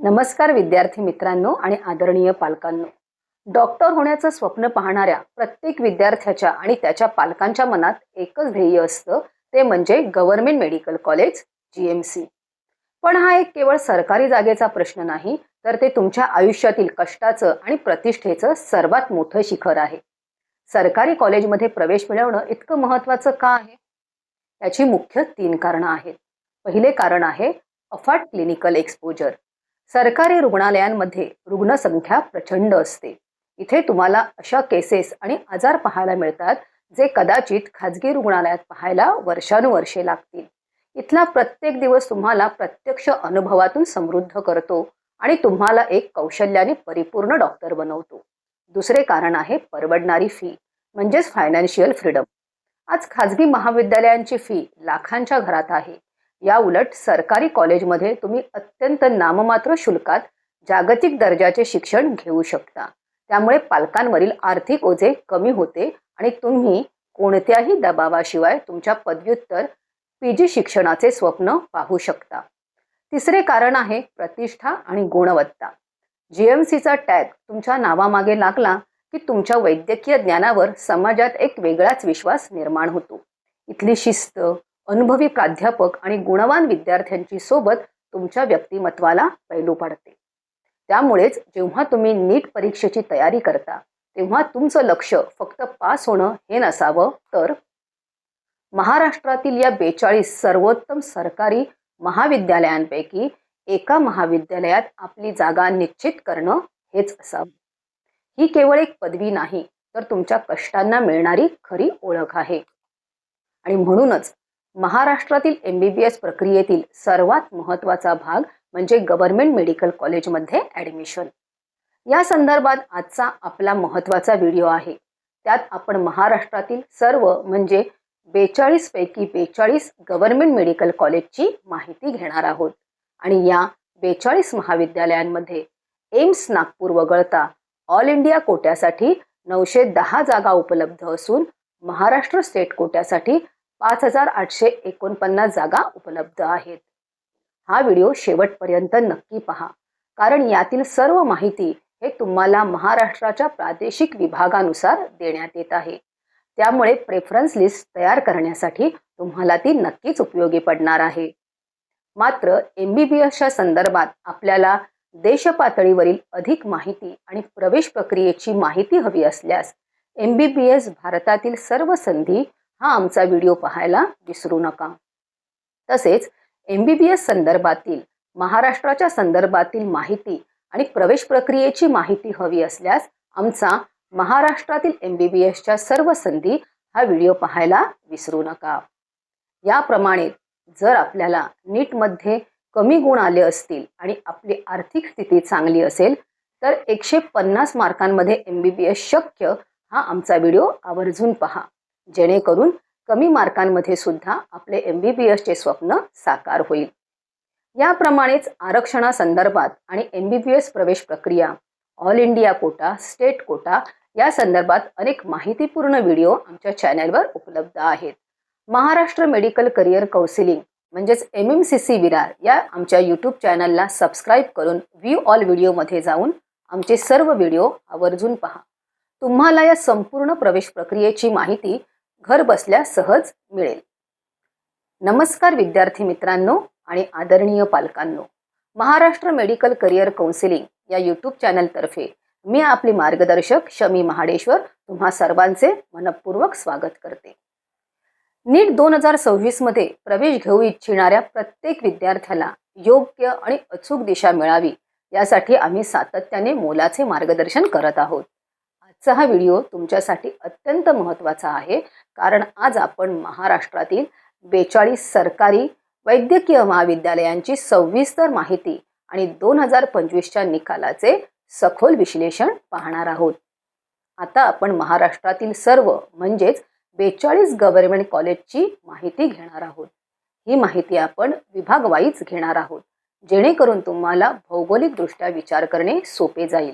नमस्कार विद्यार्थी मित्रांनो आणि आदरणीय पालकांनो. डॉक्टर होण्याचं स्वप्न पाहणाऱ्या प्रत्येक विद्यार्थ्याच्या आणि त्याच्या पालकांच्या मनात एकच ध्येय असतं, ते म्हणजे गव्हर्नमेंट मेडिकल कॉलेज GMC. पण हा एक केवळ सरकारी जागेचा प्रश्न नाही, तर ते तुमच्या आयुष्यातील कष्टाचं आणि प्रतिष्ठेचं सर्वात मोठं शिखर आहे. सरकारी कॉलेजमध्ये प्रवेश मिळवणं इतकं महत्त्वाचं का आहे? याची मुख्य 3 कारणं आहेत. पहिले कारण आहे अफाट क्लिनिकल एक्सपोजर. सरकारी रुग्णालयांमध्ये रुग्णसंख्या प्रचंड असते. इथे तुम्हाला अशा केसेस आणि आजार पाहायला मिळतात जे कदाचित खाजगी रुग्णालयात पाहायला वर्षानुवर्षे लागतील. इथला प्रत्येक दिवस तुम्हाला प्रत्यक्ष अनुभवातून समृद्ध करतो आणि तुम्हाला एक कौशल्याने परिपूर्ण डॉक्टर बनवतो. दुसरे कारण आहे परवडणारी फी, म्हणजेच फायनान्शियल फ्रीडम. आज खाजगी महाविद्यालयांची फी लाखांच्या घरात आहे. या उलट सरकारी कॉलेजमध्ये तुम्ही अत्यंत नाममात्र शुल्कात जागतिक दर्जाचे शिक्षण घेऊ शकता. त्यामुळे पालकांवरील आर्थिक ओझे कमी होते आणि तुम्ही कोणत्याही दबावाशिवाय तुमच्या पदव्युत्तर PG शिक्षणाचे स्वप्न पाहू शकता. तिसरे कारण आहे प्रतिष्ठा आणि गुणवत्ता. GMCचा टॅग तुमच्या नावामागे लागला की तुमच्या वैद्यकीय ज्ञानावर समाजात एक वेगळाच विश्वास निर्माण होतो. इथली शिस्त, अनुभवी प्राध्यापक आणि गुणवान विद्यार्थ्यांची सोबत तुमच्या व्यक्तिमत्वाला पैलू पाडते. त्यामुळेच जेव्हा तुम्ही नीट परीक्षेची तयारी करता, तेव्हा तुमचं लक्ष फक्त पास होणं हे नसावं, तर महाराष्ट्रातील या 42 सर्वोत्तम सरकारी महाविद्यालयांपैकी एका महाविद्यालयात आपली जागा निश्चित करणं हेच असावं. ही केवळ एक पदवी नाही, तर तुमच्या कष्टांना मिळणारी खरी ओळख आहे. आणि म्हणूनच महाराष्ट्रातील MBBS प्रक्रियेतील सर्वात महत्त्वाचा भाग म्हणजे गव्हर्नमेंट मेडिकल कॉलेजमध्ये ॲडमिशन. या संदर्भात आजचा आपला महत्त्वाचा व्हिडिओ आहे. त्यात आपण महाराष्ट्रातील सर्व म्हणजे 42 पैकी 42 गव्हर्नमेंट मेडिकल कॉलेजची माहिती घेणार आहोत. आणि या 42 महाविद्यालयांमध्ये एम्स नागपूर वगळता ऑल इंडिया कोट्यासाठी 910 जागा उपलब्ध असून महाराष्ट्र स्टेट कोट्यासाठी 5849 जागा उपलब्ध आहेत. हा व्हिडिओ शेवटपर्यंत नक्की पहा, कारण यातील सर्व माहिती हे तुम्हाला महाराष्ट्राच्या प्रादेशिक विभागानुसार देण्यात येत आहे. त्यामुळे प्रेफरन्स लिस्ट तयार करण्यासाठी तुम्हाला ती नक्कीच उपयोगी पडणार आहे. मात्र MBBSच्या संदर्भात आपल्याला देशपातळीवरील अधिक माहिती आणि प्रवेश प्रक्रियेची माहिती हवी असल्यास MBBS भारतातील सर्व संधी हा आमचा व्हिडिओ पाहायला विसरू नका. तसेच MBBS संदर्भातील महाराष्ट्राच्या संदर्भातील माहिती आणि प्रवेश प्रक्रियेची माहिती हवी असल्यास आमचा महाराष्ट्रातील MBBSच्या सर्व संधी हा व्हिडिओ पाहायला विसरू नका. याप्रमाणे जर आपल्याला नीटमध्ये कमी गुण आले असतील आणि आपली आर्थिक स्थिती चांगली असेल, तर 150 मार्कांमध्ये MBBS शक्य हा आमचा व्हिडिओ आवर्जून पहा, जेणेकरून कमी मार्कांमध्ये सुद्धा आपले MBBSचे स्वप्न साकार होईल. याप्रमाणेच आरक्षणासंदर्भात आणि MBBS प्रवेश प्रक्रिया, all India quota, state quota या संदर्भात अनेक माहितीपूर्ण व्हिडिओ आमच्या चॅनलवर उपलब्ध आहेत. महाराष्ट्र मेडिकल करिअर काउन्सिलिंग म्हणजेच MMCC विरार या आमच्या यूट्यूब चॅनलला सबस्क्राईब करून व्ह्यू ऑल व्हिडिओमध्ये जाऊन आमचे सर्व व्हिडिओ आवर्जून पहा. तुम्हाला या संपूर्ण प्रवेश प्रक्रियेची माहिती घर बसल्या सहज मिळेल. नमस्कार विद्यार्थी मित्रांनो आणि आदरणीय पालकांनो. महाराष्ट्र मेडिकल करिअर काउन्सिलिंग या यूट्यूब चॅनलतर्फे मी आपली मार्गदर्शक शमी महाडेश्वर तुम्हा सर्वांचे मनपूर्वक स्वागत करते. नीट 2026 मध्ये प्रवेश घेऊ इच्छिणाऱ्या प्रत्येक विद्यार्थ्याला योग्य आणि अचूक दिशा मिळावी यासाठी आम्ही सातत्याने मोलाचे मार्गदर्शन करत आहोत. आजचा हा व्हिडिओ तुमच्यासाठी अत्यंत महत्त्वाचा आहे, कारण आज आपण महाराष्ट्रातील 42 सरकारी वैद्यकीय महाविद्यालयांची सविस्तर माहिती आणि 2025च्या निकालाचे सखोल विश्लेषण पाहणार आहोत. आता आपण महाराष्ट्रातील सर्व म्हणजेच 42 गव्हर्नमेंट कॉलेजची माहिती घेणार आहोत. ही माहिती आपण विभाग वाईज घेणार आहोत, जेणेकरून तुम्हाला भौगोलिकदृष्ट्या विचार करणे सोपे जाईल.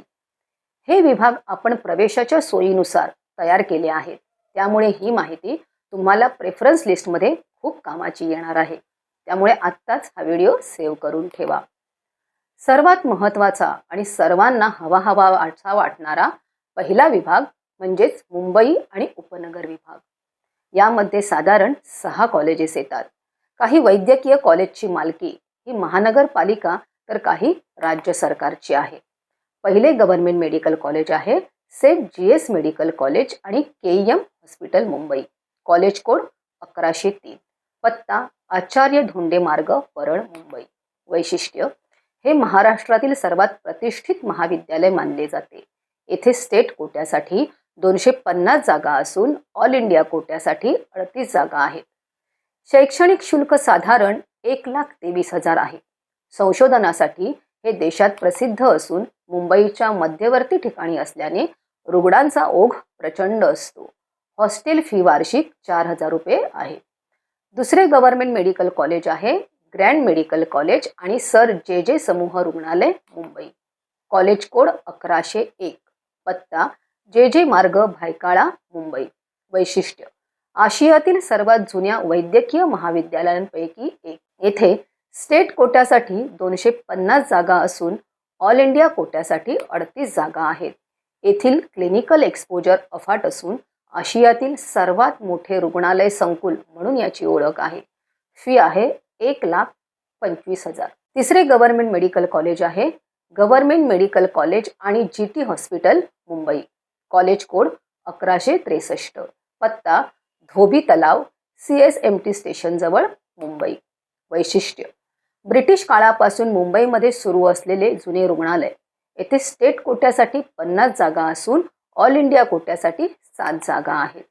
हे विभाग आपण प्रवेशाच्या सोयीनुसार तयार केले आहेत. त्यामुळे ही माहिती तुम्हाला प्रेफरन्स लिस्टमध्ये खूप कामाची येणार आहे. त्यामुळे आत्ताच हा व्हिडिओ सेव्ह करून ठेवा. सर्वात महत्त्वाचा आणि सर्वांना हवा असा वाटणारा पहिला विभाग म्हणजेच मुंबई आणि उपनगर विभाग. यामध्ये साधारण 6 कॉलेजेस येतात. काही वैद्यकीय कॉलेजची मालकी ही महानगरपालिका तर काही राज्य सरकारची आहे. पहिले गव्हर्नमेंट मेडिकल कॉलेज आहे सेंट जीएस मेडिकल कॉलेज आणि KEM hospital Mumbai. College code 1103. पत्ता आचार्य धोंडे मार्ग परळ मुंबई. वैशिष्ट्य हे महाराष्ट्रातील सर्वात प्रतिष्ठित महाविद्यालय मानले जाते. येथे स्टेट कोट्यासाठी 250 जागा असून ऑल इंडिया कोट्यासाठी 38 जागा आहेत. शैक्षणिक शुल्क साधारण 1,23,000 आहे. संशोधनासाठी हे देशात प्रसिद्ध असून मुंबईच्या मध्यवर्ती ठिकाणी असल्याने रुग्णांचा ओघ प्रचंड असतो. हॉस्टेल फी वार्षिक 4,000 रुपये आहे. दुसरे गव्हर्नमेंट मेडिकल कॉलेज आहे ग्रँड मेडिकल कॉलेज आणि सर जे जे समूह रुग्णालय मुंबई. College code 1101. पत्ता जे जे मार्ग भायखळा मुंबई. वैशिष्ट्य आशियातील सर्वात जुन्या वैद्यकीय महाविद्यालयांपैकी एक. येथे स्टेट कोट्यासाठी 250 जागा असून ऑल इंडिया कोट्यासाठी 38 जागा आहेत. येथील क्लिनिकल एक्सपोजर अफाट असून आशियातील सर्वात मोठे रुग्णालय संकुल म्हणून याची ओळख आहे. फी आहे 1,25,000. तिसरे गव्हर्नमेंट मेडिकल कॉलेज आहे गव्हर्नमेंट मेडिकल कॉलेज आणि GT hospital Mumbai. College code 1163. पत्ता धोबी तलाव CSMT स्टेशन जवळ मुंबई. वैशिष्ट्य ब्रिटिश काळापासून मुंबईमध्ये सुरू असलेले जुने रुग्णालय. येथे स्टेट कोट्यासाठी 50 जागा असून ऑल इंडिया कोट्यासाठी 7 जागा आहेत.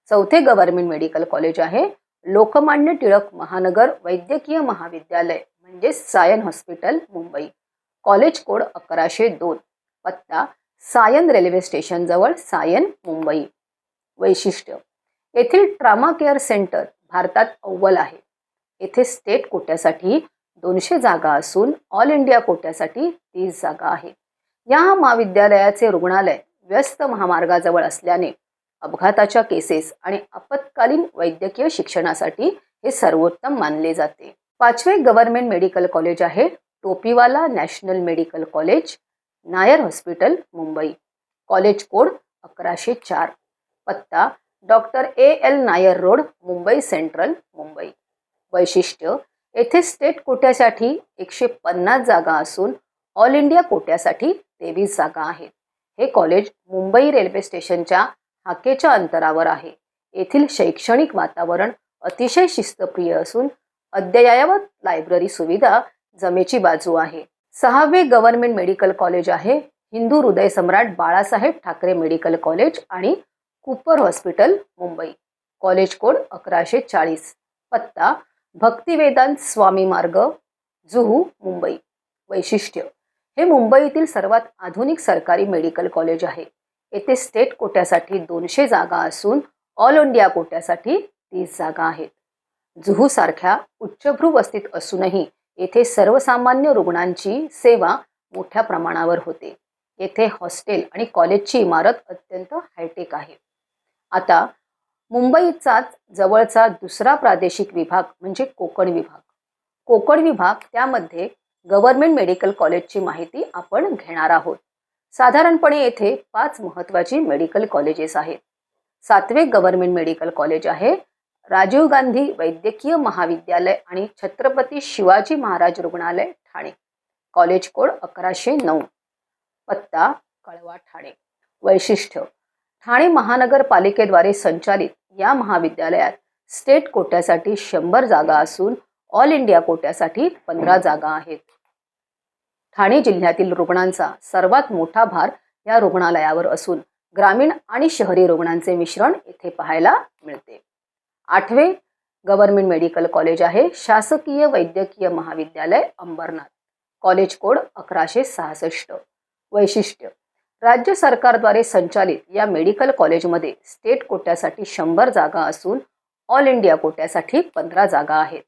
चौथे गव्हर्नमेंट मेडिकल कॉलेज आहे लोकमान्य टिळक महानगर वैद्यकीय महाविद्यालय म्हणजे Sion hospital Mumbai. College code 1102. पत्ता सायन रेल्वे स्टेशन जवळ सायन मुंबई. वैशिष्ट्य येथील ट्रामा केअर सेंटर भारतात अव्वल आहे. येथे स्टेट कोट्यासाठी 200 जागा असून ऑल इंडिया कोट्यासाठी 30 जागा आहेत. या महाविद्यालयाचे रुग्णालय व्यस्त महामार्गाजवळ असल्याने अपघाताच्या केसेस आणि आपत्कालीन वैद्यकीय शिक्षणासाठी हे सर्वोत्तम मानले जाते. पाचवे गव्हर्नमेंट मेडिकल कॉलेज आहे Topiwala national medical college Nair hospital Mumbai. College code 1104. पत्ता doctor AL Nair road Mumbai central Mumbai. वैशिष्ट्य येथे स्टेट कोट्यासाठी 150 जागा असून ऑल इंडिया कोट्यासाठी 23 जागा आहेत. हे कॉलेज मुंबई रेल्वे स्टेशनच्या हाकेच्या अंतरावर आहे. येथील शैक्षणिक वातावरण अतिशय शिस्तप्रिय असून अद्ययावत लायब्ररी सुविधा जमेची बाजू आहे. सहावे गव्हर्नमेंट मेडिकल कॉलेज आहे हिंदू हृदय सम्राट बाळासाहेब ठाकरे मेडिकल कॉलेज आणि Cooper hospital Mumbai. College code 1140. पत्ता भक्तिवेदांत स्वामी मार्ग जुहू मुंबई. वैशिष्ट्य हे मुंबईतील सर्वात आधुनिक सरकारी मेडिकल कॉलेज आहे. येथे स्टेट कोट्यासाठी 200 जागा असून ऑल इंडिया कोट्यासाठी 30 जागा आहेत. जुहू सारख्या उच्चभ्रू वस्तीत असूनही येथे सर्वसामान्य रुग्णांची सेवा मोठ्या प्रमाणावर होते. येथे हॉस्टेल आणि कॉलेजची इमारत अत्यंत हायटेक आहे. आता मुंबईचाच जवळचा दुसरा प्रादेशिक विभाग म्हणजे कोकण विभाग. कोकण विभाग त्यामध्ये गव्हर्नमेंट मेडिकल कॉलेजची माहिती आपण घेणार आहोत. साधारणपणे येथे 5 महत्त्वाची मेडिकल कॉलेजेस आहेत. सातवे गव्हर्नमेंट मेडिकल कॉलेज आहे राजीव गांधी वैद्यकीय महाविद्यालय आणि छत्रपती शिवाजी महाराज रुग्णालय ठाणे. College code 1109. पत्ता कळवा ठाणे. वैशिष्ट्य ठाणे महानगरपालिकेद्वारे संचालित या महाविद्यालयात स्टेट कोट्यासाठी 100 जागा असून ऑल इंडिया कोट्यासाठी 15 जागा आहेत. ठाणे जिल्ह्यातील रुग्णांचा सर्वात मोठा भार या रुग्णालयावर असून ग्रामीण आणि शहरी रुग्णांचे मिश्रण येथे पाहायला मिळते. आठवे गव्हर्नमेंट मेडिकल कॉलेज आहे शासकीय वैद्यकीय महाविद्यालय अंबरनाथ. College code 1166. वैशिष्ट्य राज्य सरकारद्वारे संचालित या मेडिकल कॉलेजमध्ये स्टेट कोट्यासाठी 100 जागा असून ऑल इंडिया कोट्यासाठी 15 जागा आहेत.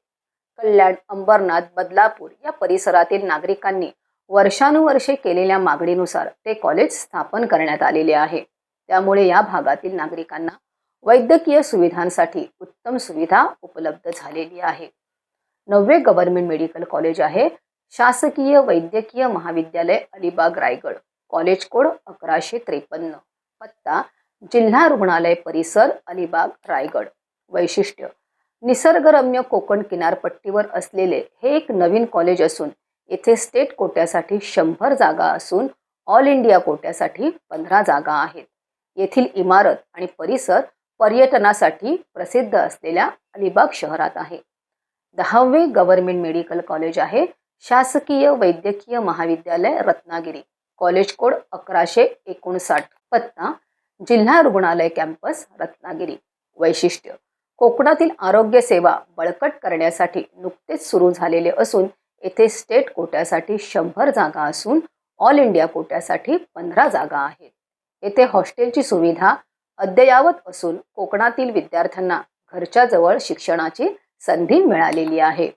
कल्याण, अंबरनाथ, बदलापूर या परिसरातील नागरिकांनी वर्षानुवर्षे केलेल्या मागणीनुसार ते कॉलेज स्थापन करण्यात आलेले आहे. त्यामुळे या भागातील नागरिकांना वैद्यकीय सुविधांसाठी उत्तम सुविधा उपलब्ध झालेली आहे. नववे गव्हर्नमेंट मेडिकल कॉलेज आहे शासकीय वैद्यकीय महाविद्यालय अलिबाग रायगड, कॉलेज कोड 1153, पत्ता जिल्हा रुग्णालय परिसर अलिबाग रायगड. वैशिष्ट्य: निसर्गरम्य कोकण किनारपट्टीवर असलेले हे एक नवीन कॉलेज असून येथे स्टेट कोट्यासाठी 100 जागा असून ऑल इंडिया कोट्यासाठी 15 जागा आहेत. येथील इमारत आणि परिसर पर्यटनासाठी प्रसिद्ध असलेल्या अलिबाग शहरात आहे. 10वे गव्हर्नमेंट मेडिकल कॉलेज आहे शासकीय वैद्यकीय महाविद्यालय रत्नागिरी, कॉलेज कोड 1159, पत्ता जिल्हा रुग्णालय कॅम्पस रत्नागिरी. वैशिष्ट्य: कोकणातील आरोग्य सेवा बळकट करण्यासाठी नुकतेच सुरू झालेले असून येथे स्टेट कोट्यासाठी 100 जागा असून ऑल इंडिया कोट्यासाठी 15 जागा आहेत. येथे हॉस्टेलची सुविधा अद्ययावत असून कोकणातील विद्यार्थ्यांना घरच्या जवळ शिक्षणाची संधी मिळालेली आहे.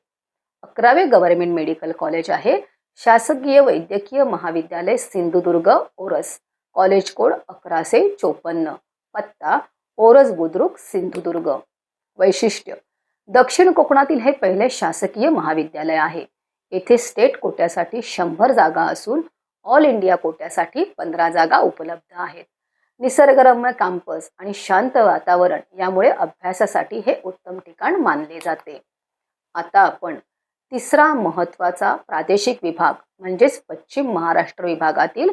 11वे गव्हर्नमेंट मेडिकल कॉलेज आहे शासकीय वैद्यकीय महाविद्यालय सिंधुदुर्ग ओरस, कॉलेज कोड 1154, पत्ता ओरस बुद्रुक सिंधुदुर्ग. वैशिष्ट्य: दक्षिण कोकणातील हे पहिले शासकीय महाविद्यालय आहे. येथे स्टेट कोट्यासाठी 100 जागा असून ऑल इंडिया कोट्यासाठी 15 जागा उपलब्ध आहेत. निसर्गरम्य कॅम्पस आणि शांत वातावरण यामुळे अभ्यासासाठी हे उत्तम ठिकाण मानले जाते. आता आपण तिसरा महत्त्वाचा प्रादेशिक विभाग म्हणजेच पश्चिम महाराष्ट्र विभागातील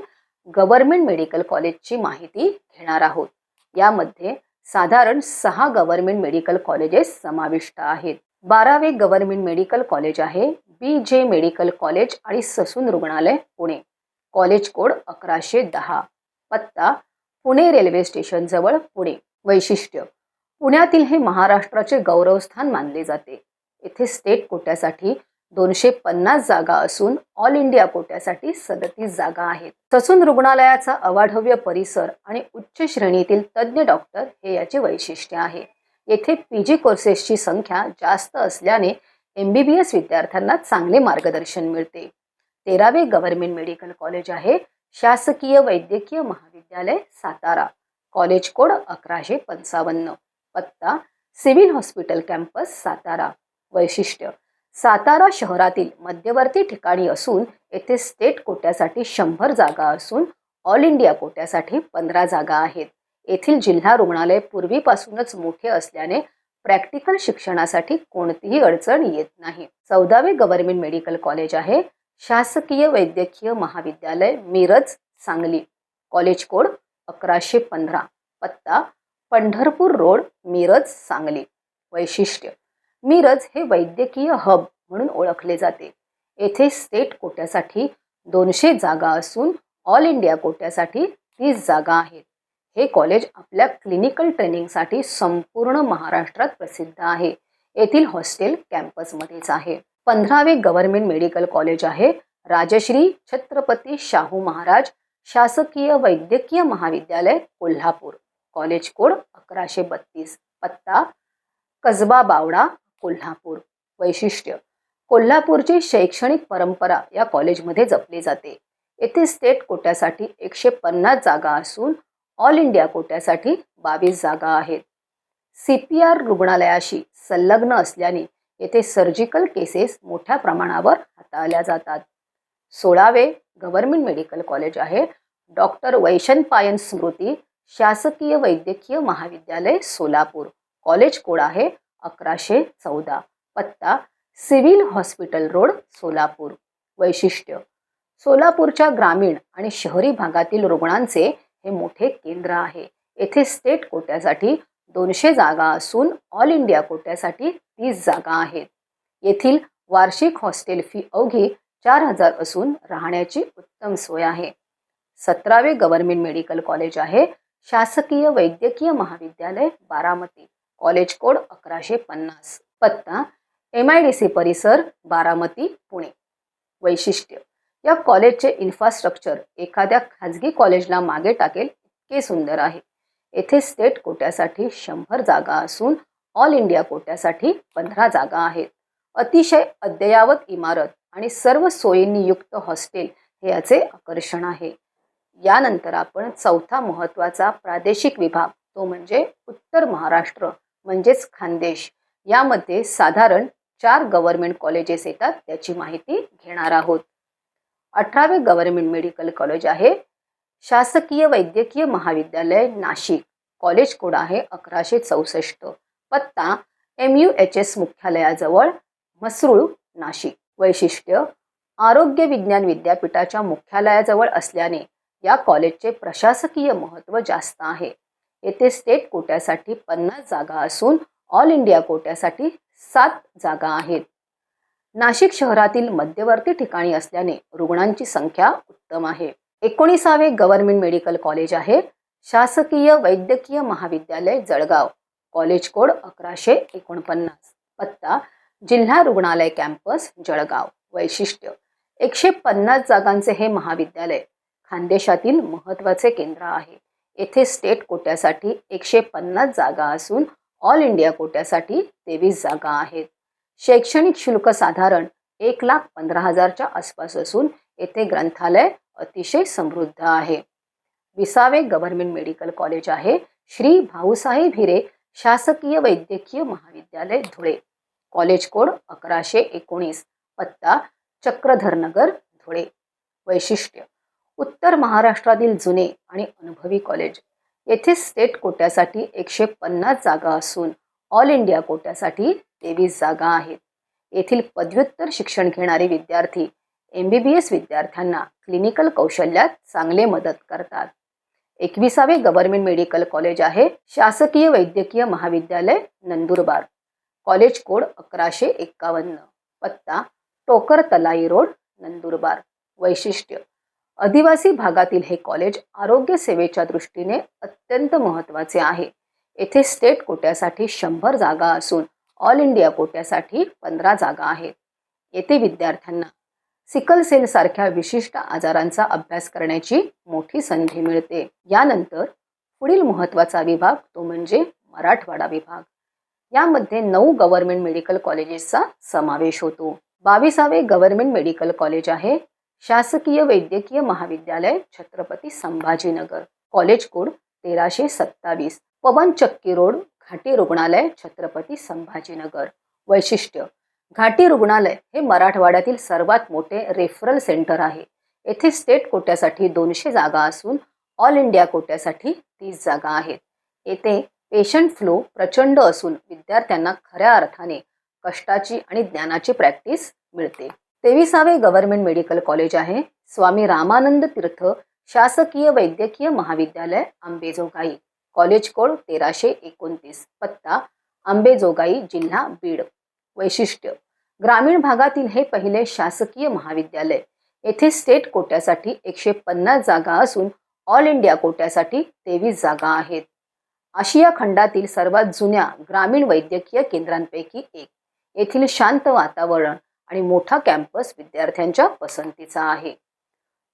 गव्हर्नमेंट मेडिकल कॉलेजची माहिती घेणार आहोत. यामध्ये साधारण 6 गव्हर्नमेंट मेडिकल कॉलेजेस समाविष्ट आहेत. 12वे गव्हर्नमेंट मेडिकल कॉलेज आहे BJ मेडिकल कॉलेज आणि ससून रुग्णालय पुणे, कॉलेज कोड 1110, पत्ता पुणे रेल्वे स्टेशन जवळ पुणे. वैशिष्ट्य: पुण्यातील हे महाराष्ट्राचे गौरवस्थान मानले जाते. येथे स्टेट कोट्यासाठी 250 जागा असून ऑल इंडिया कोट्यासाठी 37 जागा आहेत. ससून रुग्णालयाचा अवाढव्य परिसर आणि उच्च श्रेणीतील तज्ज्ञ डॉक्टर हे याचे वैशिष्ट्य आहे. येथे PG कोर्सेसची संख्या जास्त असल्याने MBBS विद्यार्थ्यांना चांगले मार्गदर्शन मिळते. 13वे गव्हर्नमेंट मेडिकल कॉलेज आहे शासकीय वैद्यकीय महाविद्यालय सातारा, कॉलेज कोड 1155, पत्ता सिव्हिल हॉस्पिटल कॅम्पस सातारा. वैशिष्ट्य: सातारा शहरातील मध्यवर्ती ठिकाणी असून येथे स्टेट कोट्यासाठी 100 जागा असून ऑल इंडिया कोट्यासाठी 15 जागा आहेत. येथील जिल्हा रुग्णालय पूर्वीपासूनच मोठे असल्याने प्रॅक्टिकल शिक्षणासाठी कोणतीही अडचण येत नाही. 14वे गव्हर्नमेंट मेडिकल कॉलेज आहे शासकीय वैद्यकीय महाविद्यालय मिरज सांगली, कॉलेज कोड 1115, पत्ता पंढरपूर रोड मिरज सांगली. वैशिष्ट्य: मिरज हे वैद्यकीय हब म्हणून ओळखले जाते. येथे स्टेट कोट्यासाठी 200 जागा असून ऑल इंडिया कोट्यासाठी 30 जागा आहेत. हे कॉलेज आपल्या क्लिनिकल ट्रेनिंगसाठी संपूर्ण महाराष्ट्रात प्रसिद्ध आहे. येथील हॉस्टेल कॅम्पसमध्येच आहे. 15वे गव्हर्नमेंट मेडिकल कॉलेज आहे राजश्री छत्रपती शाहू महाराज शासकीय वैद्यकीय महाविद्यालय कोल्हापूर, कॉलेज कोड 1132, पत्ता कसबा बावडा कोल्हापूर. वैशिष्ट्य: कोल्हापूरची शैक्षणिक परंपरा या कॉलेजमध्ये जपली जाते. येथे स्टेट कोट्यासाठी 150 जागा असून ऑल इंडिया कोट्यासाठी 22 जागा आहेत. CPR रुग्णालयाशी संलग्न असल्याने येथे सर्जिकल केसेस मोठ्या प्रमाणावर हाताळल्या जातात. 16वे गव्हर्नमेंट मेडिकल कॉलेज आहे डॉक्टर वैशंपायन स्मृती शासकीय वैद्यकीय महाविद्यालय सोलापूर, कॉलेज कोड आहे 1114, पत्ता सिव्हिल हॉस्पिटल रोड सोलापूर. वैशिष्ट्य: सोलापूरच्या ग्रामीण आणि शहरी भागातील रुग्णांचे हे मोठे केंद्र आहे. येथे स्टेट कोट्यासाठी 200 जागा असून ऑल इंडिया कोट्यासाठी 30 जागा आहेत. येथील वार्षिक हॉस्टेल फी अवघी 4000 असून राहण्याची उत्तम सोय आहे. 17वे गव्हर्नमेंट मेडिकल कॉलेज आहे शासकीय वैद्यकीय महाविद्यालय बारामती, कॉलेज कोड 1150, पत्ता MIDC परिसर बारामती पुणे. वैशिष्ट्य: या कॉलेजचे इन्फ्रास्ट्रक्चर एखाद्या खाजगी कॉलेजला मागे टाकेल इतके सुंदर आहे. येथे स्टेट कोट्यासाठी 100 जागा असून ऑल इंडिया कोट्यासाठी 15 जागा आहेत. अतिशय अद्ययावत इमारत आणि सर्व सोयींनी युक्त हॉस्टेल हे याचे आकर्षण आहे. यानंतर आपण चौथा महत्त्वाचा प्रादेशिक विभाग तो म्हणजे उत्तर महाराष्ट्र म्हणजेच खानदेश. यामध्ये साधारण 4 गव्हर्नमेंट कॉलेजेस येतात त्याची माहिती घेणार आहोत. 18वे गव्हर्नमेंट मेडिकल कॉलेज आहे शासकीय वैद्यकीय महाविद्यालय नाशिक. कॉलेज कोड आहे 1164. पत्ता MUHS मुख्यालयाजवळ म्हसरूळ नाशिक. वैशिष्ट्य आरोग्य विज्ञान विद्यापीठाच्या मुख्यालयाजवळ असल्याने या कॉलेजचे प्रशासकीय महत्त्व जास्त आहे. येथे स्टेट कोट्यासाठी 50 जागा असून ऑल इंडिया कोट्यासाठी 7 जागा आहेत. नाशिक शहरातील मध्यवर्ती ठिकाणी असल्याने रुग्णांची संख्या उत्तम आहे. 19वे गव्हर्नमेंट मेडिकल कॉलेज आहे शासकीय वैद्यकीय महाविद्यालय जळगाव. College code 1149. पत्ता जिल्हा रुग्णालय कॅम्पस जळगाव. वैशिष्ट्य 150 जागांचे हे महाविद्यालय खानदेशातील महत्त्वाचे केंद्र आहे. येथे स्टेट कोट्यासाठी 150 जागा असून ऑल इंडिया कोट्यासाठी 23 जागा आहेत. शैक्षणिक शुल्क साधारण 1,15,000च्या आसपास असून येथे ग्रंथालय अतिशय समृद्ध आहे. 20वे गव्हर्नमेंट मेडिकल कॉलेज आहे श्री भाऊसाहेब हिरे शासकीय वैद्यकीय महाविद्यालय धुळे. College code 1119. पत्ता चक्रधरनगर धुळे. वैशिष्ट्य उत्तर महाराष्ट्रातील जुने आणि अनुभवी कॉलेज. येथे स्टेट कोट्यासाठी 150 जागा असून ऑल इंडिया कोट्यासाठी 23 जागा आहेत. येथील पदव्युत्तर शिक्षण घेणारे विद्यार्थी MBBS विद्यार्थ्यांना क्लिनिकल कौशल्यात चांगले मदत करतात. 21वे गव्हर्नमेंट मेडिकल कॉलेज आहे शासकीय वैद्यकीय महाविद्यालय नंदुरबार. College code 1151. पत्ता टोकर तलाई रोड नंदुरबार. वैशिष्ट्य आदिवासी भागातील हे कॉलेज आरोग्य सेवेच्या दृष्टीने अत्यंत महत्त्वाचे आहे. येथे स्टेट कोट्यासाठी 100 जागा असून ऑल इंडिया कोट्यासाठी 15 जागा आहेत. येथे विद्यार्थ्यांना सिकल सेल सारख्या विशिष्ट आजारांचा अभ्यास करण्याची मोठी संधी मिळते. यानंतर पुढील महत्त्वाचा विभाग तो म्हणजे मराठवाडा विभाग. यामध्ये 9 गव्हर्नमेंट मेडिकल कॉलेजेसचा समावेश होतो. 22वे गव्हर्नमेंट मेडिकल कॉलेज आहे शासकीय वैद्यकीय महाविद्यालय Chhatrapati Sambhajinagar. College code 1327. Pawan Chakki road घाटी रुग्णालय छत्रपती संभाजीनगर. वैशिष्ट्य घाटी रुग्णालय हे मराठवाड्यातील सर्वात मोठे रेफरल सेंटर आहे. येथे स्टेट कोट्यासाठी 200 जागा असून ऑल इंडिया कोट्यासाठी 30 जागा आहेत. येथे पेशंट फ्लो प्रचंड असून विद्यार्थ्यांना खऱ्या अर्थाने कष्टाची आणि ज्ञानाची प्रॅक्टिस मिळते. 23वे गव्हर्नमेंट मेडिकल कॉलेज आहे स्वामी रामानंद तीर्थ शासकीय वैद्यकीय महाविद्यालय अंबेजोगाई. College code 1329. पत्ता अंबेजोगाई जिल्हा बीड. वैशिष्ट्य ग्रामीण भागातील हे पहिले शासकीय महाविद्यालय. येथे स्टेट कोट्यासाठी 150 जागा असून ऑल इंडिया कोट्यासाठी 23 जागा आहेत. आशिया खंडातील सर्वात जुन्या ग्रामीण वैद्यकीय केंद्रांपैकी एक. येथील शांत वातावरण आणि मोठा कॅम्पस विद्यार्थ्यांच्या पसंतीचा आहे.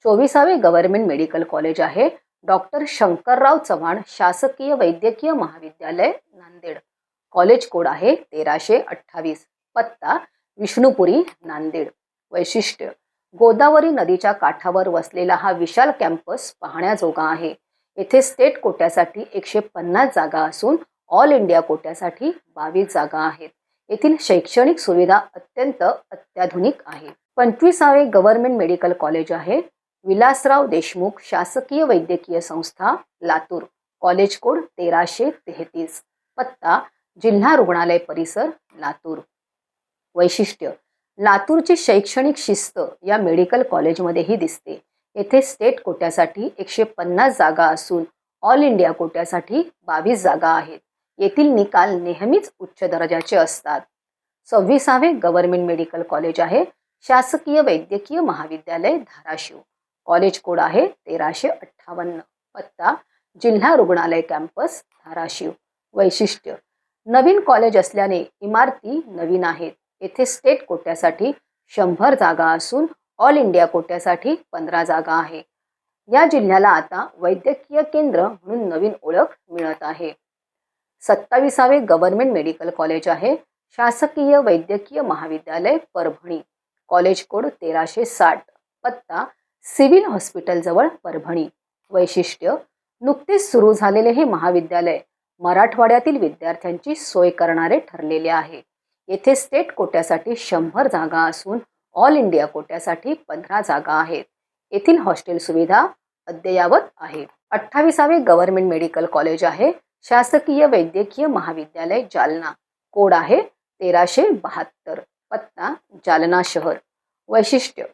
24वे गव्हर्नमेंट मेडिकल कॉलेज आहे डॉक्टर शंकरराव चव्हाण शासकीय वैद्यकीय महाविद्यालय नांदेड. कॉलेज कोड आहे 1328. पत्ता विष्णुपुरी नांदेड. वैशिष्ट्य गोदावरी नदीच्या काठावर वसलेला हा विशाल कॅम्पस पाहण्याजोगा आहे. येथे स्टेट कोट्यासाठी 150 जागा असून ऑल इंडिया कोट्यासाठी 22 जागा आहेत. येथील शैक्षणिक सुविधा अत्यंत अत्याधुनिक आहे. 25वे गव्हर्नमेंट मेडिकल कॉलेज आहे विलासराव देशमुख शासकीय वैद्यकीय संस्था लातूर. College code 1333. पत्ता जिल्हा रुग्णालय परिसर लातूर. वैशिष्ट्य लातूरची शैक्षणिक शिस्त या मेडिकल कॉलेजमध्येही दिसते. येथे स्टेट कोट्यासाठी 150 जागा असून ऑल इंडिया कोट्यासाठी 22 जागा आहेत. येथील निकाल नेहमीच उच्च दर्जाचे असतात. 26वे गव्हर्नमेंट मेडिकल कॉलेज आहे शासकीय वैद्यकीय महाविद्यालय धाराशिव. कॉलेज कोड आहे 1358. पत्ता जिल्हा रुग्णालय कॅम्पस धाराशिव. वैशिष्ट्य नवीन कॉलेज असल्याने इमारती नवीन आहेत. येथे स्टेट कोट्यासाठी 100 जागा असून ऑल इंडिया कोट्यासाठी 15 जागा आहे. या जिल्ह्याला आता वैद्यकीय केंद्र म्हणून नवीन ओळख मिळत आहे. 27वे गव्हर्नमेंट मेडिकल कॉलेज आहे शासकीय वैद्यकीय महाविद्यालय परभणी. College code 1360. पत्ता सिव्हिल हॉस्पिटल जवळ परभणी. वैशिष्ट्य नुकतेच सुरू झालेले हे महाविद्यालय मराठवाड्यातील विद्यार्थ्यांची सोय करणारे ठरलेले आहे. येथे स्टेट कोट्यासाठी 100 जागा असून ऑल इंडिया कोट्यासाठी 15 जागा आहेत. येथील हॉस्टेल सुविधा अद्ययावत आहे. 28वे गव्हर्नमेंट मेडिकल कॉलेज आहे शासकीय वैद्यकीय महाविद्यालय जालना. कोड आहे 1372. पत्ता जालना शहर. वैशिष्ट्य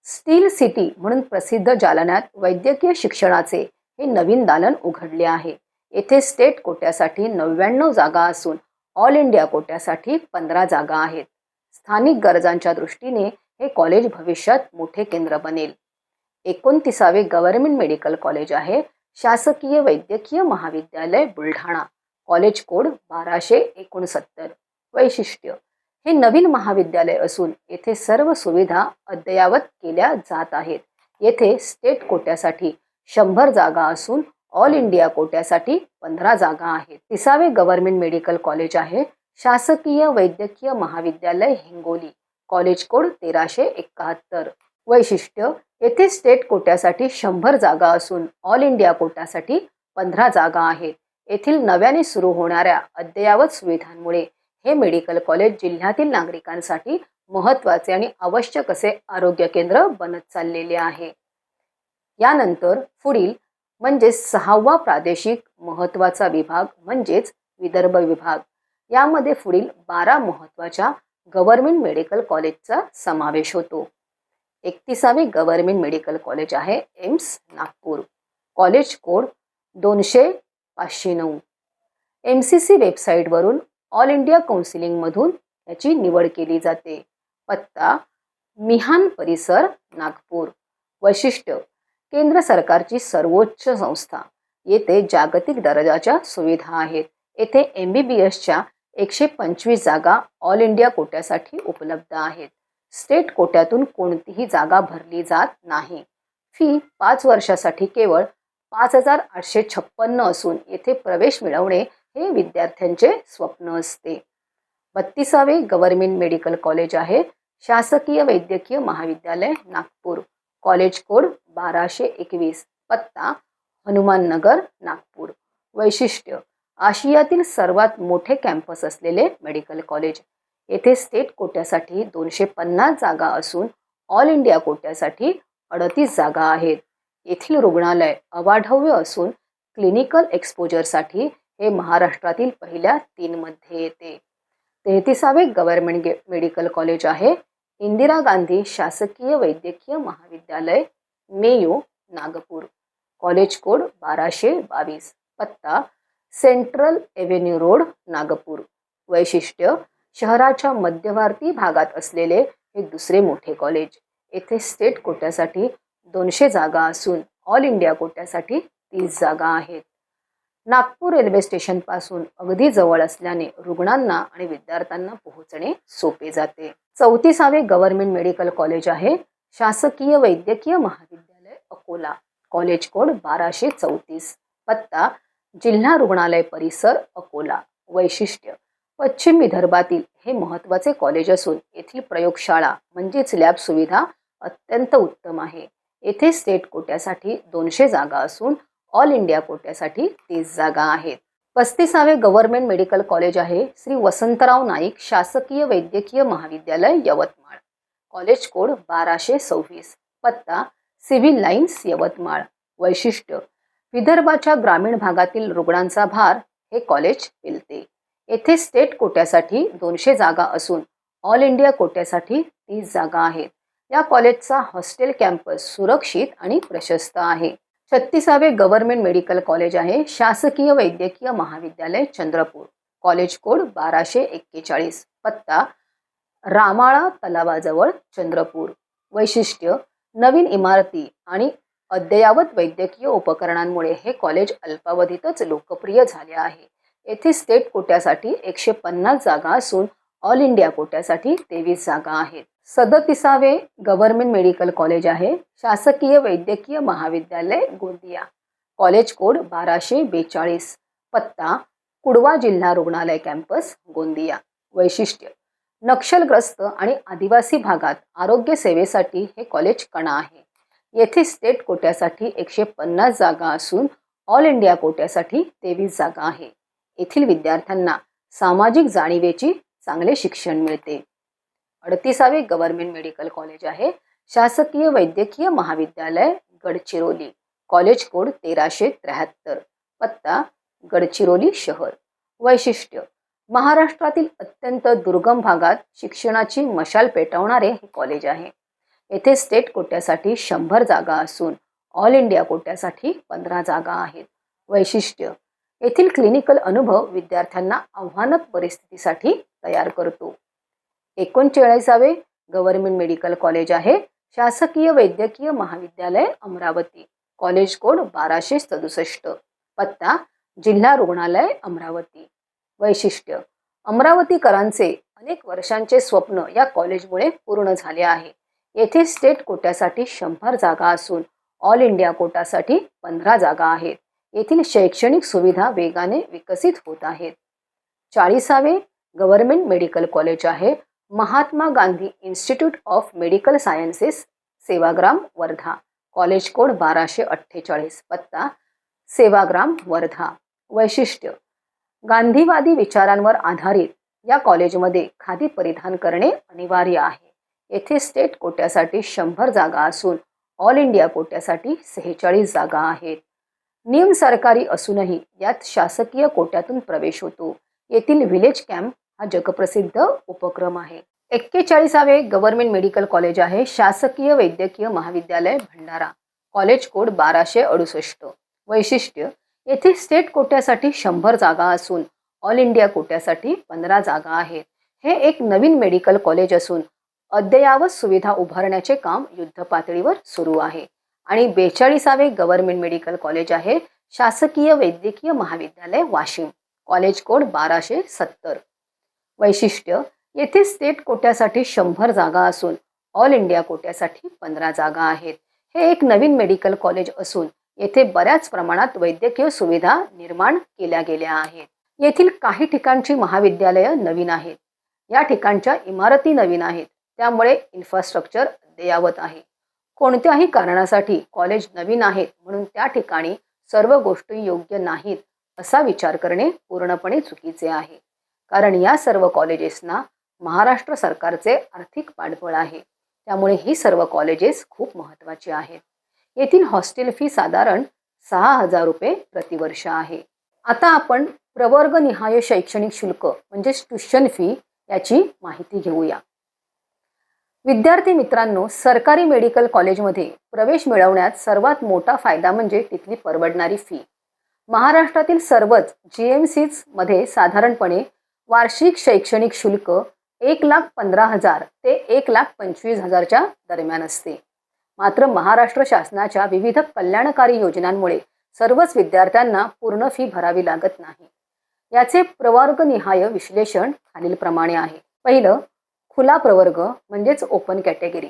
स्टील सिटी म्हणून प्रसिद्ध जालन्यात वैद्यकीय शिक्षणाचे हे नवीन दालन उघडले आहे. येथे स्टेट कोट्यासाठी 99 जागा असून ऑल इंडिया कोट्यासाठी 15 जागा आहेत. स्थानिक गरजांच्या दृष्टीने हे कॉलेज भविष्यात मोठे केंद्र बनेल. 29वे गव्हर्नमेंट मेडिकल कॉलेज आहे शासकीय वैद्यकीय महाविद्यालय बुलढाणा. College code 1269. वैशिष्ट्य हे नवीन महाविद्यालय असून येथे सर्व सुविधा अद्ययावत केल्या जात आहेत. येथे स्टेट कोट्यासाठी 100 जागा असून ऑल इंडिया कोट्यासाठी 15 जागा आहेत. 30वे गव्हर्नमेंट मेडिकल कॉलेज आहे शासकीय वैद्यकीय महाविद्यालय हिंगोली. College code 1371. वैशिष्ट्य येथे स्टेट कोट्यासाठी 100 जागा असून ऑल इंडिया कोट्यासाठी 15 जागा आहेत. येथील नव्याने सुरू होणाऱ्या अद्ययावत सुविधांमुळे हे मेडिकल कॉलेज जिल्ह्यातील नागरिकांसाठी महत्त्वाचे आणि आवश्यक असे आरोग्य केंद्र बनत चाललेले आहे. यानंतर पुढील म्हणजे 6वा प्रादेशिक महत्त्वाचा विभाग म्हणजेच विदर्भ विभाग. यामध्ये पुढील 12 महत्त्वाच्या गव्हर्नमेंट मेडिकल कॉलेजचा समावेश होतो. 31वे गव्हर्नमेंट मेडिकल कॉलेज आहे AIIMS Nagpur. College code 200-509. MCC वेबसाईटवरून ऑल इंडिया काउन्सिलिंगमधून याची निवड केली जाते. पत्ता मिहान परिसर नागपूर. वैशिष्ट्य केंद्र सरकारची सर्वोच्च संस्था. येथे जागतिक दर्जाच्या सुविधा आहेत. येथे MBBSच्या 125 जागा ऑल इंडिया कोट्यासाठी उपलब्ध आहेत. स्टेट कोट्यातून कोणतीही जागा भरली जात नाही. फी 5 वर्षासाठी केवळ 5856 असून येथे प्रवेश मिळवणे हे विद्यार्थ्यांचे स्वप्न असते. 32वे गव्हर्नमेंट मेडिकल कॉलेज आहे शासकीय वैद्यकीय महाविद्यालय नागपूर. College code 1221. पत्ता हनुमान नगर नागपूर. वैशिष्ट्य आशियातील सर्वात मोठे कॅम्पस असलेले मेडिकल कॉलेज. येथे स्टेट कोट्यासाठी 250 जागा असून ऑल इंडिया कोट्यासाठी 38 जागा आहेत. येथील रुग्णालय अवाढव्य असून क्लिनिकल एक्सपोजरसाठी हे महाराष्ट्रातील पहिल्या 3 मध्ये येते. 33वे गव्हर्नमेंट मेडिकल कॉलेज आहे इंदिरा गांधी शासकीय वैद्यकीय महाविद्यालय मेयो नागपूर. College code 1222. पत्ता सेंट्रल एव्हेन्यू रोड नागपूर. वैशिष्ट्य शहराच्या मध्यवर्ती भागात असलेले हे दुसरे मोठे कॉलेज. येथे स्टेट कोट्यासाठी 200 जागा असून ऑल इंडिया कोट्यासाठी 30 जागा आहेत. नागपूर रेल्वे स्टेशन पासून अगदी जवळ असल्याने रुग्णांना आणि विद्यार्थ्यांना पोहोचणे सोपे जाते. 34वे गव्हर्नमेंट मेडिकल कॉलेज आहे शासकीय वैद्यकीय महाविद्यालय अकोला. College code 1234. पत्ता जिल्हा रुग्णालय परिसर अकोला. वैशिष्ट्य पश्चिम विदर्भातील हे महत्त्वाचे कॉलेज असून येथील प्रयोगशाळा म्हणजेच लॅब सुविधा अत्यंत उत्तम आहे. येथे स्टेट कोट्यासाठी 200 जागा असून ऑल इंडिया कोट्यासाठी 30 जागा आहेत. 35वे गव्हर्नमेंट मेडिकल कॉलेज आहे श्री वसंतराव नाईक शासकीय वैद्यकीय महाविद्यालय यवतमाळ. College code 1226. पत्ता सिव्हिल लाईन्स यवतमाळ. वैशिष्ट्य विदर्भाच्या ग्रामीण भागातील रुग्णांचा भार हे कॉलेज पेलते. येथे स्टेट कोट्यासाठी 200 जागा असून ऑल इंडिया कोट्यासाठी 30 जागा आहेत. या कॉलेजचा हॉस्टेल कॅम्पस सुरक्षित आणि प्रशस्त आहे. 36वे गव्हर्नमेंट मेडिकल कॉलेज आहे शासकीय वैद्यकीय महाविद्यालय चंद्रपूर. College code 1241. पत्ता रामाळा तलावाजवळ चंद्रपूर. वैशिष्ट्य नवीन इमारती आणि अद्ययावत वैद्यकीय उपकरणांमुळे हे कॉलेज अल्पावधीतच लोकप्रिय झाले आहे. येथे स्टेट कोट्यासाठी 150 जागा असून ऑल इंडिया कोट्यासाठी 23 जागा आहेत. 37वे गव्हर्नमेंट मेडिकल कॉलेज आहे शासकीय वैद्यकीय महाविद्यालय गोंदिया. College code 1242. पत्ता कुडवा जिल्हा रुग्णालय कॅम्पस गोंदिया. वैशिष्ट्य नक्षलग्रस्त आणि आदिवासी भागात आरोग्य सेवेसाठी हे कॉलेज कणा आहे. येथे स्टेट कोट्यासाठी 150 जागा असून ऑल इंडिया कोट्यासाठी 23 जागा आहे. येथील विद्यार्थ्यांना सामाजिक जाणीवेची चांगले शिक्षण मिळते. 38वे गव्हर्नमेंट मेडिकल कॉलेज आहे शासकीय वैद्यकीय महाविद्यालय गडचिरोली. College code 1373. पत्ता गडचिरोली शहर. वैशिष्ट्य महाराष्ट्रातील अत्यंत दुर्गम भागात शिक्षणाची मशाल पेटवणारे हे कॉलेज आहे. येथे स्टेट कोट्यासाठी 100 जागा असून ऑल इंडिया कोट्यासाठी 15 जागा आहेत. वैशिष्ट्य येथील क्लिनिकल अनुभव विद्यार्थ्यांना आव्हानात्मक परिस्थितीसाठी तयार करतो. 39वे गव्हर्नमेंट मेडिकल कॉलेज आहे शासकीय वैद्यकीय महाविद्यालय अमरावती. College code 1267. पत्ता जिल्हा रुग्णालय अमरावती. वैशिष्ट्य अमरावतीकरांचे अनेक वर्षांचे स्वप्न या कॉलेजमुळे पूर्ण झाले आहे. येथे स्टेट कोट्यासाठी 100 जागा असून ऑल इंडिया कोटासाठी 15 जागा आहेत. येथील शैक्षणिक सुविधा वेगाने विकसित होत आहेत. 40वे गव्हर्नमेंट मेडिकल कॉलेज आहे Mahatma Gandhi institute of medical sciences Sevagram Wardha. College code 1248. पत्ता सेवाग्राम वर्धा. वैशिष्ट्य गांधीवादी विचारांवर आधारित या कॉलेजमध्ये खादी परिधान करणे अनिवार्य आहे. येथे स्टेट कोट्यासाठी 100 जागा असून ऑल इंडिया कोट्यासाठी 46 जागा आहेत. नियम सरकारी असूनही यात शासकीय कोट्यातून प्रवेश होतो. येथील विलेज कॅम्प हा जगप्रसिद्ध उपक्रम आहे. 41वे गव्हर्नमेंट मेडिकल कॉलेज आहे शासकीय वैद्यकीय महाविद्यालय भंडारा. College code 1268. वैशिष्ट्य येथे स्टेट कोट्यासाठी 100 जागा असून ऑल इंडिया कोट्यासाठी 15 जागा आहेत. हे एक नवीन मेडिकल कॉलेज असून अद्ययावत सुविधा उभारण्याचे काम युद्धपातळीवर सुरू आहे. आणि 42वे गव्हर्नमेंट मेडिकल कॉलेज आहे शासकीय वैद्यकीय महाविद्यालय वाशिम. College code 1270. वैशिष्ट्य येथे स्टेट कोट्यासाठी 100 जागा असून ऑल इंडिया कोट्यासाठी 15 जागा आहेत. हे एक नवीन मेडिकल कॉलेज असून येथे बऱ्याच प्रमाणात वैद्यकीय सुविधा निर्माण केल्या गेल्या आहेत. येथील काही ठिकाणची महाविद्यालये नवीन आहेत. या ठिकाणच्या इमारती नवीन आहेत. त्यामुळे इन्फ्रास्ट्रक्चर अद्ययावत आहे. कोणत्याही कारणासाठी कॉलेज नवीन आहेत म्हणून त्या ठिकाणी सर्व गोष्टी योग्य नाहीत असा विचार करणे पूर्णपणे चुकीचे आहे. कारण या सर्व कॉलेजेसना महाराष्ट्र सरकारचे आर्थिक पाठबळ आहे. त्यामुळे ही सर्व कॉलेजेस खूप महत्त्वाची आहेत. येथील हॉस्टेल फी साधारण 6000 रुपये प्रतिवर्ष आहे. आता आपण प्रवर्गनिहाय शैक्षणिक शुल्क म्हणजे ट्युशन फी याची माहिती घेऊया. विद्यार्थी मित्रांनो, सरकारी मेडिकल कॉलेजमध्ये प्रवेश मिळवण्यात सर्वात मोठा फायदा म्हणजे तिथली परवडणारी फी. महाराष्ट्रातील सर्वच GMCs मध्ये साधारणपणे वार्षिक शैक्षणिक शुल्क 1,15,000 ते 1,25,000च्या दरम्यान असते. मात्र महाराष्ट्र शासनाच्या विविध कल्याणकारी योजनांमुळे सर्वच विद्यार्थ्यांना पूर्ण फी भरावी लागत नाही. याचे प्रवर्गनिहाय विश्लेषण खालीलप्रमाणे आहे. पहिलं, खुला प्रवर्ग म्हणजेच ओपन कॅटेगरी.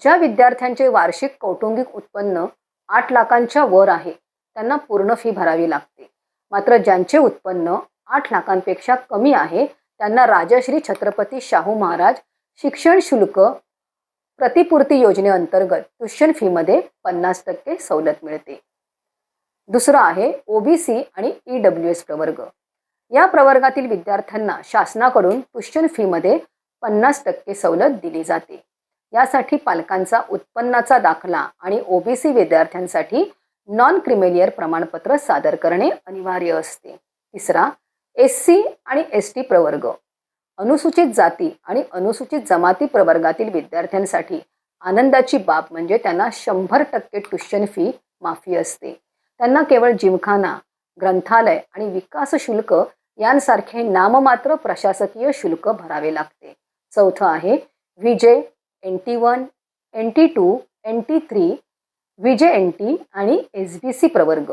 ज्या विद्यार्थ्यांचे वार्षिक कौटुंबिक उत्पन्न 8 लाखांच्या वर आहे त्यांना पूर्ण फी भरावी लागते. मात्र ज्यांचे उत्पन्न 8 लाखांपेक्षा कमी आहे त्यांना राजश्री छत्रपती शाहू महाराज शिक्षण शुल्क प्रतिपूर्ती योजनेअंतर्गत ट्युशन फीमध्ये 50% सवलत मिळते. दुसरा आहे OBC आणि EWS प्रवर्ग. या प्रवर्गातील विद्यार्थ्यांना शासनाकडून ट्युशन फीमध्ये 50% सवलत दिली जाते. यासाठी पालकांचा उत्पन्नाचा दाखला आणि OBC विद्यार्थ्यांसाठी नॉन क्रिमिलियर प्रमाणपत्र सादर करणे अनिवार्य असते. तिसरा, SC आणि ST प्रवर्ग. अनुसूचित जाती आणि अनुसूचित जमाती प्रवर्गातील विद्यार्थ्यांसाठी आनंदाची बाब म्हणजे त्यांना 100% ट्युशन फी माफी असते. त्यांना केवळ जिमखाना, ग्रंथालय आणि विकास शुल्क यांसारखे नाममात्र प्रशासकीय शुल्क भरावे लागते. चौथं आहे VJ, NT1, NT2, NT3, VJNT आणि SBC प्रवर्ग.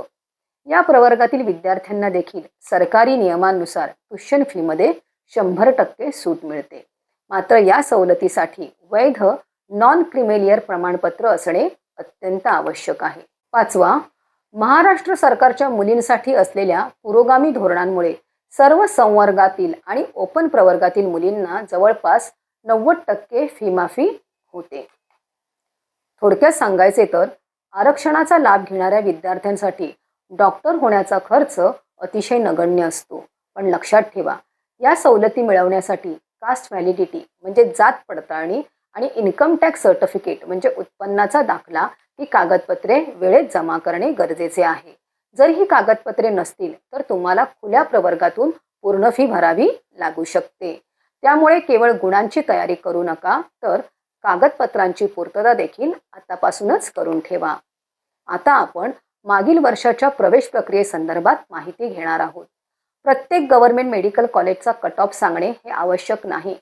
या प्रवर्गातील विद्यार्थ्यांना देखील सरकारी नियमांनुसार ट्युशन फीमध्ये 100% सूट मिळते. मात्र या सवलतीसाठी वैध नॉन क्रिमिलियर प्रमाणपत्र असणे अत्यंत आवश्यक आहे. पाचवा, महाराष्ट्र सरकारच्या मुलींसाठी असलेल्या पुरोगामी धोरणांमुळे सर्व संवर्गातील आणि ओपन प्रवर्गातील मुलींना जवळपास 90% फी माफी होते. थोडक्यात सांगायचे तर आरक्षणाचा लाभ घेणाऱ्या विद्यार्थ्यांसाठी डॉक्टर होण्याचा खर्च अतिशय नगण्य असतो. पण लक्षात ठेवा, या सवलती मिळवण्यासाठी कास्ट व्हॅलिडिटी म्हणजे जात पडताळणी आणि इन्कम टॅक्स सर्टिफिकेट म्हणजे उत्पन्नाचा दाखला ही कागदपत्रे वेळेत जमा करणे गरजेचे आहे. जर ही कागदपत्रे नसतील तर तुम्हाला खुल्या प्रवर्गातून पूर्ण फी भरावी लागू शकते. त्यामुळे केवळ गुणांची तयारी करू नका, तर कागदपत्रांची पूर्तता देखील आतापासूनच करून ठेवा. आता आपण मागील वर्षाच्या प्रवेश प्रक्रियेसंदर्भात माहिती घेणार आहोत. प्रत्येक गव्हर्नमेंट मेडिकल कॉलेजचा कट ऑफ सांगणे हे आवश्यक नाही,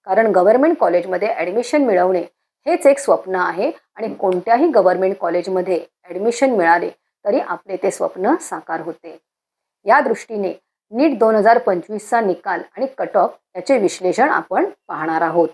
कारण गव्हर्नमेंट कॉलेजमध्ये ॲडमिशन मिळवणे हेच एक स्वप्न आहे आणि कोणत्याही गव्हर्नमेंट कॉलेजमध्ये ॲडमिशन मिळाले तरी आपले ते स्वप्न साकार होते. या दृष्टीने नीट 2025चा निकाल आणि कट ऑफ याचे विश्लेषण आपण पाहणार आहोत.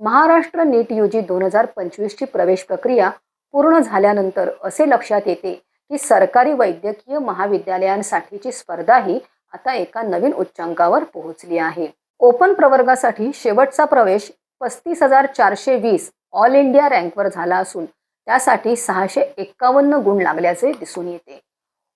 महाराष्ट्र नीट UG 2025ची प्रवेश प्रक्रिया पूर्ण झाल्यानंतर असे लक्षात येते की सरकारी वैद्यकीय महाविद्यालयांसाठीची स्पर्धा ही आता एका नवीन उच्चांकावर पोहोचली आहे. ओपन प्रवर्गासाठी शेवटचा प्रवेश 35,420 ऑल इंडिया रँकवर झाला असून त्यासाठी 651 गुण लागल्याचे दिसून येते.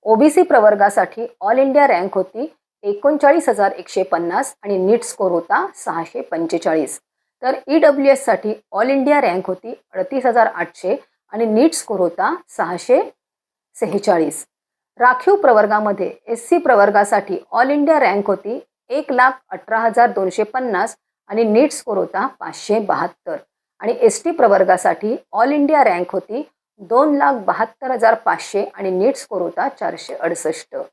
ओबीसी प्रवर्गासाठी ऑल इंडिया रँक होती 39,150 आणि नीट स्कोर होता 645. तर EWS साठी ऑल इंडिया रँक होती 38,800 आणि नीट स्कोर होता 646. राखीव प्रवर्गामध्ये SC प्रवर्गासाठी ऑल इंडिया रँक होती 1,18,250 आणि नीट स्कोर होता 572 आणि ST प्रवर्गासाठी ऑल इंडिया रँक होती 2,72,500 आणि नीट स्कोर होता 468.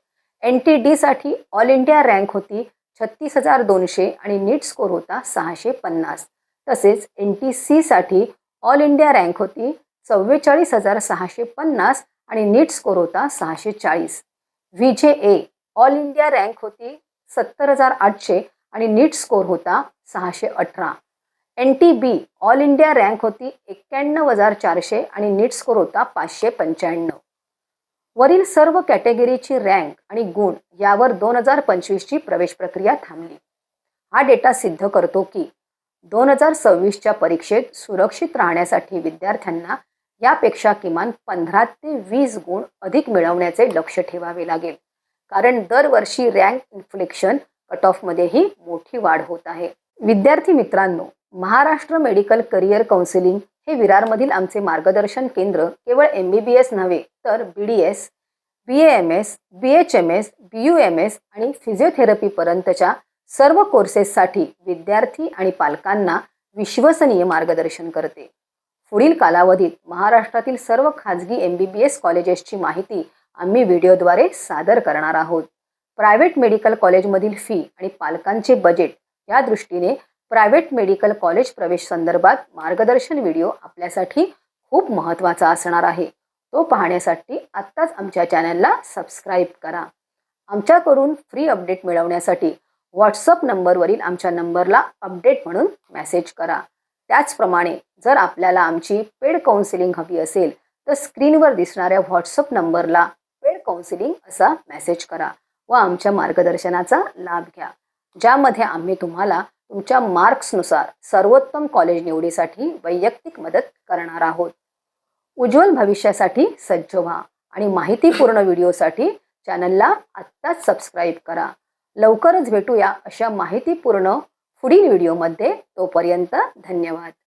NTD साठी ऑल इंडिया रँक होती 36,200 आणि नीट स्कोर होता 650. तसेच NTC साठी ऑल इंडिया रँक होती 44,650 आणि नीट स्कोर होता 640. VJA ऑल इंडिया रँक होती 70,800 आणि नीट स्कोर होता 618. NTB ऑल इंडिया रँक होती 91,400 आणि नीट स्कोर होता 595. वरील सर्व कॅटेगरीची रँक आणि गुण यावर 2025ची प्रवेश प्रक्रिया थांबली. हा डेटा सिद्ध करतो की 2026च्या परीक्षेत सुरक्षित राहण्यासाठी विद्यार्थ्यांना यापेक्षा किमान 15 ते 20 गुण अधिक मिळवण्याचे लक्ष ठेवावे लागेल, कारण दरवर्षी रँक इन्फ्लेक्शन कट ऑफमध्येही मोठी वाढ होत आहे. विद्यार्थी मित्रांनो, महाराष्ट्र मेडिकल करिअर काउन्सिलिंग हे विरारमधील आमचे मार्गदर्शन केंद्र केवळ MBBS नव्हे तर BDS, BAMS, BHMS, BUMS आणि फिजिओथेरपीपर्यंतच्या सर्व कोर्सेससाठी विद्यार्थी आणि पालकांना विश्वसनीय मार्गदर्शन करते. पुढील कालावधीत महाराष्ट्रातील सर्व खाजगी MBBS कॉलेजेसची माहिती आम्ही व्हिडिओद्वारे सादर करणार आहोत. प्रायव्हेट मेडिकल कॉलेजमधील फी आणि पालकांचे बजेट या दृष्टीने प्रायव्हेट मेडिकल कॉलेज प्रवेश संदर्भात मार्गदर्शन व्हिडिओ आपल्यासाठी खूप महत्त्वाचा असणार आहे. तो पाहण्यासाठी आत्ताच आमच्या चॅनलला सबस्क्राईब करा. आमच्याकडून फ्री अपडेट मिळवण्यासाठी व्हॉट्सअप नंबरवरील आमच्या नंबरला अपडेट म्हणून मेसेज करा. त्याचप्रमाणे जर आपल्याला आमची पेड काउन्सिलिंग हवी असेल तर स्क्रीनवर दिसणाऱ्या व्हॉट्सअप नंबरला पेड काउन्सिलिंग असा मेसेज करा व आमच्या मार्गदर्शनाचा लाभ घ्या, ज्यामध्ये आम्ही तुम्हाला तुमच्या मार्क्सनुसार सर्वोत्तम कॉलेज निवडीसाठी वैयक्तिक मदत करणार आहोत. उज्ज्वल भविष्यासाठी सज्ज व्हा आणि माहितीपूर्ण व्हिडिओसाठी चॅनलला आत्ताच सबस्क्राईब करा. लवकरच भेटूया अशा माहितीपूर्ण पुढील व्हिडिओमध्ये. तोपर्यंत धन्यवाद.